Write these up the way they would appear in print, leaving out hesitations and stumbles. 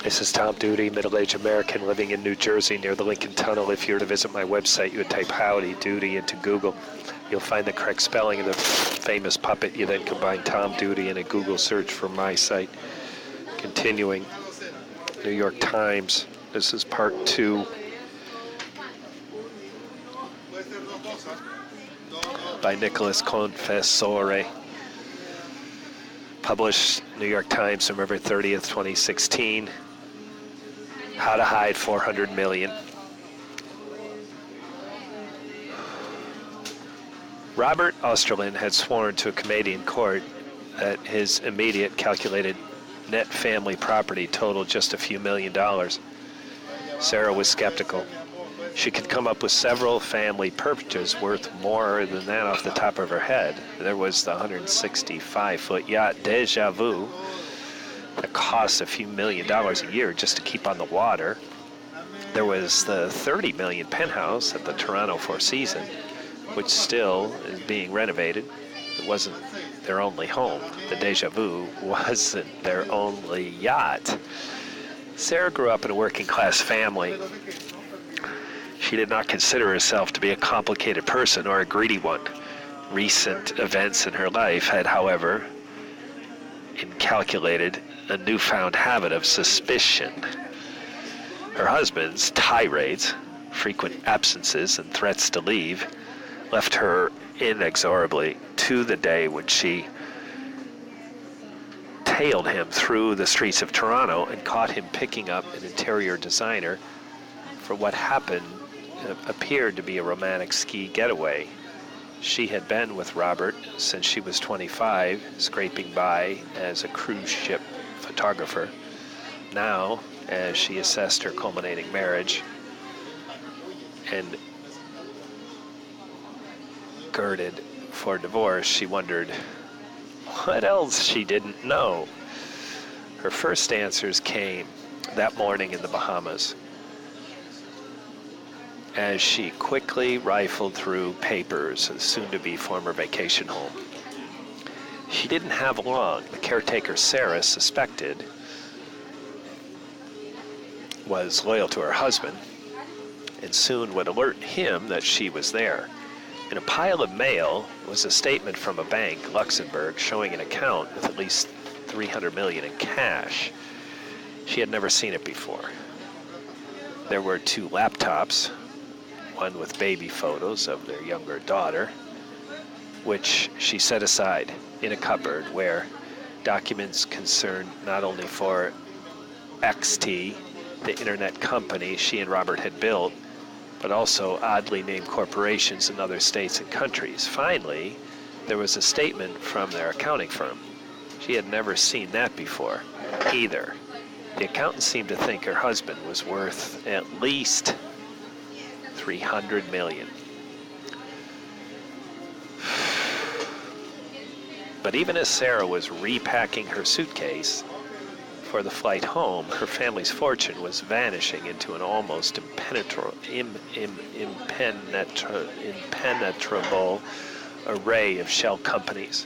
This is Tom Doody, middle-aged American living in New Jersey near the Lincoln Tunnel. If you were to visit my website, you would type Howdy Doody into Google. You'll find the correct spelling of the famous puppet. You then combine Tom Doody in a Google search for my site. Continuing, New York Times. This is part 2. By Nicholas Confessore. Published New York Times, November 30th, 2016. How to hide $400 million. Robert Oesterlund had sworn to a Canadian court that his immediate calculated net family property totaled just a few $1,000,000. Sarah was skeptical. She could come up with several family purchases worth more than that off the top of her head. There was the 165-foot yacht Déjà Vu that cost a few $1,000,000 a year just to keep on the water. There was the $30 million penthouse at the Toronto Four Seasons, which still is being renovated. It wasn't their only home. The Déjà Vu wasn't their only yacht. Sarah grew up in a working-class family. She did not consider herself to be a complicated person or a greedy one. Recent events in her life had, however, inculcated a newfound habit of suspicion. Her husband's tirades, frequent absences, and threats to leave left her inexorably to the day when she tailed him through the streets of Toronto and caught him picking up an interior designer for what appeared to be a romantic ski getaway. She had been with Robert since she was 25, scraping by as a cruise ship photographer. Now, as she assessed her culminating marriage and girded for divorce, she wondered what else she didn't know. Her first answers came that morning in the Bahamas, as she quickly rifled through papers of soon-to-be former vacation home. She didn't have long. The caretaker, Sarah, suspected, was loyal to her husband and soon would alert him that she was there. In a pile of mail was a statement from a bank, Luxembourg, showing an account with at least $300 million in cash. She had never seen it before. There were 2 laptops, one with baby photos of their younger daughter, which she set aside in a cupboard where documents concerned not only for Xacti, the internet company she and Robert had built, but also oddly named corporations in other states and countries. Finally, there was a statement from their accounting firm. She had never seen that before either. The accountant seemed to think her husband was worth at least $300 million. But even as Sarah was repacking her suitcase for the flight home, her family's fortune was vanishing into an almost impenetrable array of shell companies,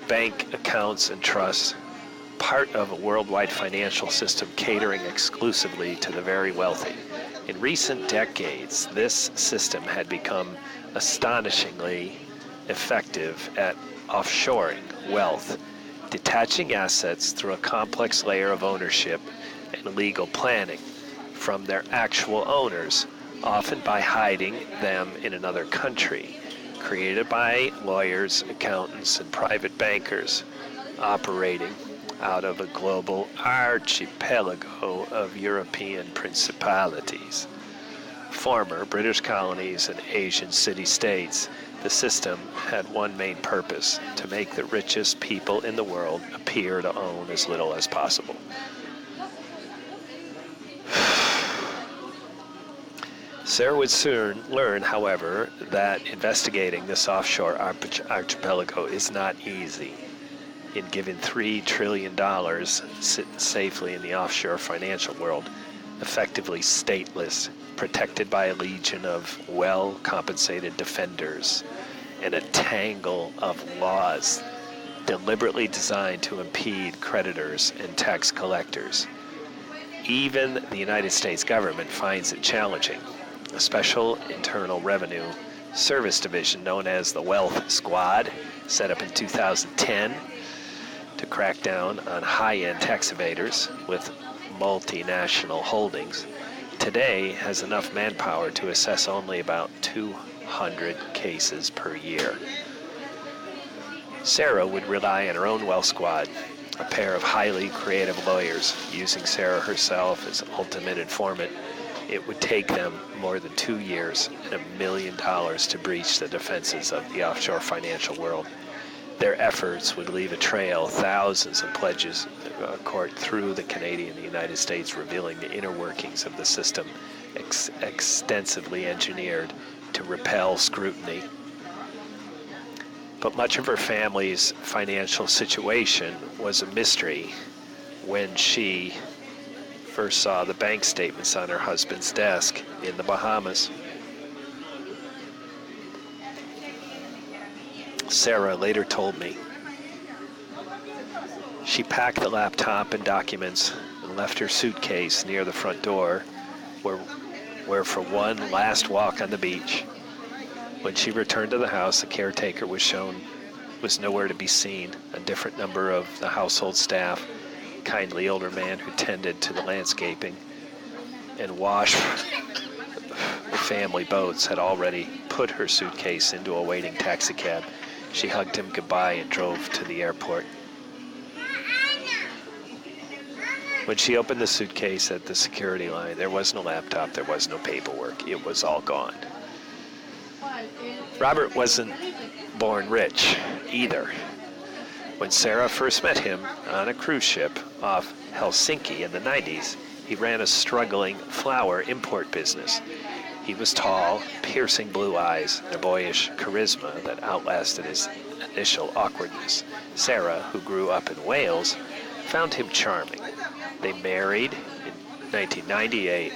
bank accounts and trusts, part of a worldwide financial system catering exclusively to the very wealthy. In recent decades, this system had become astonishingly effective at offshoring wealth, detaching assets through a complex layer of ownership and legal planning from their actual owners, often by hiding them in another country, created by lawyers, accountants, and private bankers operating out of a global archipelago of European principalities, former British colonies, and Asian city-states. The system had one main purpose: to make the richest people in the world appear to own as little as possible. Sarah would soon learn, however, that investigating this offshore archipelago is not easy. In given $3 trillion sitting safely in the offshore financial world, effectively stateless, protected by a legion of well-compensated defenders and a tangle of laws deliberately designed to impede creditors and tax collectors. Even the United States government finds it challenging. A special Internal Revenue Service division known as the Wealth Squad, set up in 2010 to crack down on high-end tax evaders with multinational holdings, today has enough manpower to assess only about 200 cases per year. Sarah would rely on her own wealth squad, a pair of highly creative lawyers. Using Sarah herself as ultimate informant, it would take them more than 2 years and $1 million to breach the defenses of the offshore financial world. Their efforts would leave a trail, thousands of pledges court through the Canadian and the United States, revealing the inner workings of the system, extensively engineered to repel scrutiny. But much of her family's financial situation was a mystery when she first saw the bank statements on her husband's desk in the Bahamas. Sarah later told me she packed the laptop and documents and left her suitcase near the front door where for one last walk on the beach. When she returned to the house, the caretaker was nowhere to be seen. A different number of the household staff, kindly older man who tended to the landscaping and washed the family boats, had already put her suitcase into a waiting taxicab. She hugged him goodbye and drove to the airport. When she opened the suitcase at the security line, there was no laptop, there was no paperwork. It was all gone. Robert wasn't born rich either. When Sarah first met him on a cruise ship off Helsinki in the 90s, he ran a struggling flower import business. He was tall, piercing blue eyes, and a boyish charisma that outlasted his initial awkwardness. Sarah, who grew up in Wales, found him charming. They married in 1998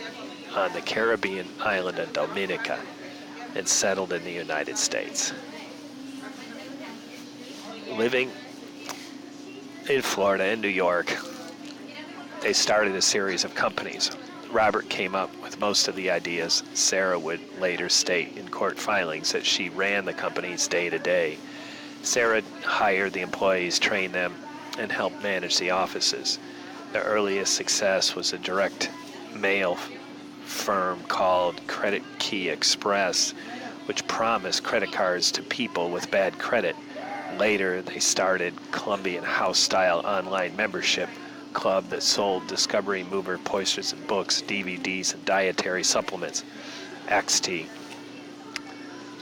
on the Caribbean island of Dominica and settled in the United States. Living in Florida and New York, they started a series of companies. Robert came up with most of the ideas. Sarah would later state in court filings that she ran the companies day to day. Sarah hired the employees, trained them, and helped manage the offices. The earliest success was a direct mail firm called Credit Key Express, which promised credit cards to people with bad credit. Later, they started Columbian House-style online membership club that sold Discovery Mover posters and books, DVDs, and dietary supplements. Xacti,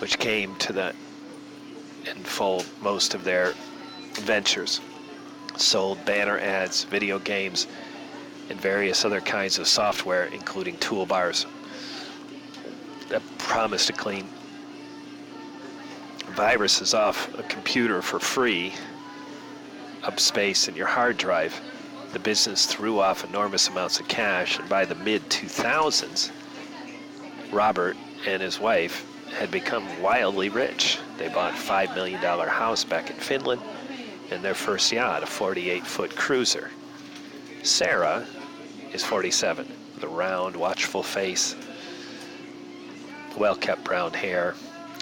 which came to enfold most of their ventures, sold banner ads, video games, and various other kinds of software, including toolbars that promised to clean viruses off a computer for free, up space in your hard drive. The business threw off enormous amounts of cash, and by the mid-2000s, Robert and his wife had become wildly rich. They bought a $5 million house back in Finland and their first yacht, a 48-foot cruiser. Sarah is 47, with a round, watchful face, well-kept brown hair.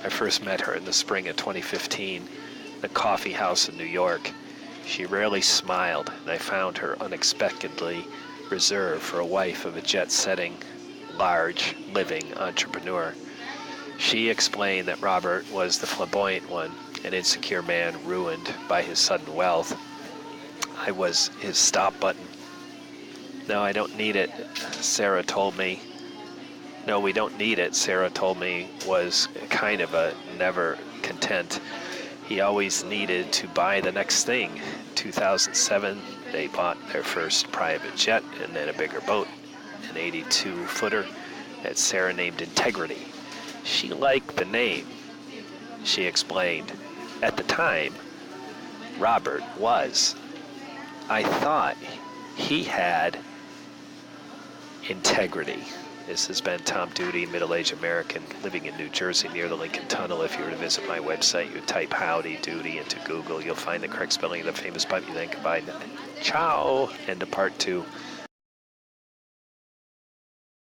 I first met her in the spring of 2015, in a coffee house in New York. She rarely smiled, and I found her unexpectedly reserved for a wife of a jet-setting, large, living entrepreneur. She explained that Robert was the flamboyant one, an insecure man ruined by his sudden wealth. I was his stop button. No, I don't need it, Sarah told me. No, we don't need it, Sarah told me, was kind of a never content. He always needed to buy the next thing. In 2007, they bought their first private jet and then a bigger boat, an 82-footer that Sarah named Integrity. She liked the name, she explained. At the time, Robert was. I thought he had integrity. This has been Tom Doody, middle-aged American living in New Jersey near the Lincoln Tunnel. If you were to visit my website, you type Howdy Doody into Google. You'll find the correct spelling of the famous pipe. You then combine ciao into part 2.